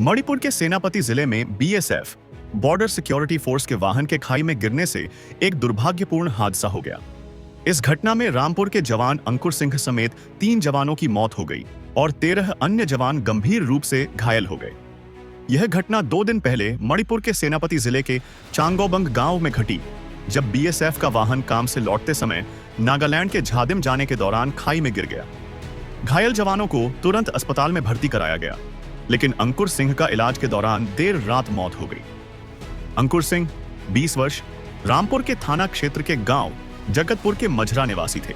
मणिपुर के सेनापति जिले में बीएसएफ बॉर्डर सिक्योरिटी फोर्स के वाहन के खाई में गिरने से एक दुर्भाग्यपूर्ण हादसा हो गया। इस घटना में रामपुर के जवान अंकुर सिंह समेत 3 जवानों की मौत हो गई और 13 अन्य जवान गंभीर रूप से घायल हो गए। यह घटना 2 दिन पहले मणिपुर के सेनापति जिले के चांगोबंग गांव में घटी, जब बीएसएफ का वाहन काम से लौटते समय नागालैंड के झादिम जाने के दौरान खाई में गिर गया। घायल जवानों को तुरंत अस्पताल में भर्ती कराया गया, लेकिन अंकुर सिंह का इलाज के दौरान देर रात मौत हो गई। अंकुर सिंह 20 वर्ष रामपुर के थाना क्षेत्र के गांव जगतपुर के मझरा निवासी थे।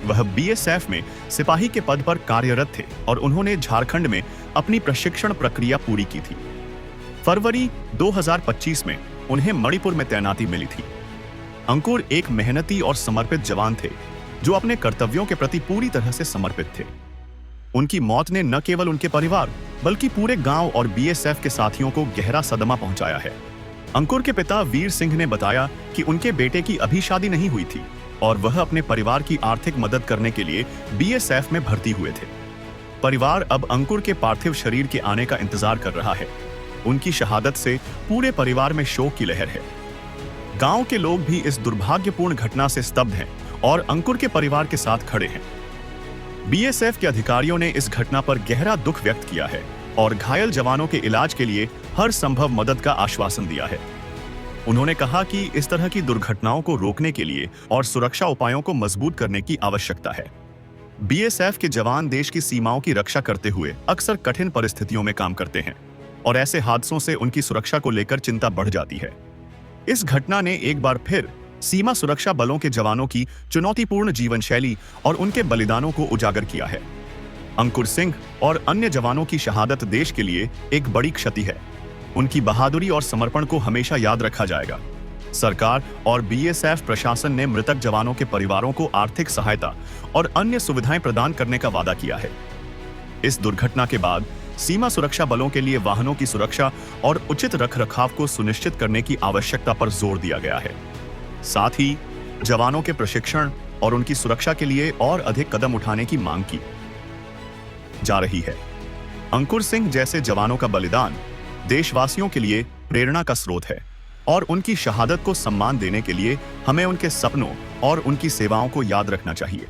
वह बीएसएफ में सिपाही के पद पर कार्यरत थे और उन्होंने झारखंड में अपनी प्रशिक्षण प्रक्रिया पूरी की थी। फरवरी 2025 में उन्हें मणिपुर में तैनाती मिली थी। अंकुर एक मेहनती और समर्पित जवान थे जो अपने कर्तव्यों के प्रति पूरी तरह से समर्पित थे। उनकी मौत ने न केवल उनके परिवार बल्कि पूरे गांव और बीएसएफ के साथियों को गहरा सदमा पहुंचाया है। अंकुर के पिता वीर सिंह ने बताया कि उनके बेटे की अभी शादी नहीं हुई थी और वह अपने परिवार की आर्थिक मदद करने के लिए बीएसएफ में भर्ती हुए थे। परिवार अब अंकुर के पार्थिव शरीर के आने का इंतजार कर रहा है। उनकी शहादत से पूरे परिवार में शोक की लहर है। गांव के लोग भी इस दुर्भाग्यपूर्ण घटना से स्तब्ध हैं और अंकुर के परिवार के साथ खड़े हैं। बीएसएफ के अधिकारियों ने इस घटना पर गहरा दुख व्यक्त किया है और घायल जवानों के इलाज के लिए हर संभव मदद का आश्वासन दिया है। उन्होंने कहा कि इस तरह की दुर्घटनाओं को रोकने के लिए और सुरक्षा उपायों को मजबूत करने की आवश्यकता है। बीएसएफ के जवान देश की सीमाओं की रक्षा करते हुए अक्सर कठिन परिस्थितियों में काम करते हैं और ऐसे हादसों से उनकी सुरक्षा को लेकर चिंता बढ़ जाती है। इस घटना ने एक बार फिर सीमा सुरक्षा बलों के जवानों की चुनौतीपूर्ण जीवन शैली और उनके बलिदानों को उजागर किया है। अंकुर सिंह और अन्य जवानों की शहादत देश के लिए एक बड़ी क्षति है। उनकी बहादुरी और समर्पण को हमेशा याद रखा जाएगा। सरकार और बीएसएफ प्रशासन ने मृतक जवानों के परिवारों को आर्थिक सहायता और अन्य सुविधाएं प्रदान करने का वादा किया है। इस दुर्घटना के बाद सीमा सुरक्षा बलों के लिए वाहनों की सुरक्षा और उचित रखरखाव को सुनिश्चित करने की आवश्यकता पर जोर दिया गया है। साथ ही जवानों के प्रशिक्षण और उनकी सुरक्षा के लिए और अधिक कदम उठाने की मांग की जा रही है। अंकुर सिंह जैसे जवानों का बलिदान देशवासियों के लिए प्रेरणा का स्रोत है और उनकी शहादत को सम्मान देने के लिए हमें उनके सपनों और उनकी सेवाओं को याद रखना चाहिए।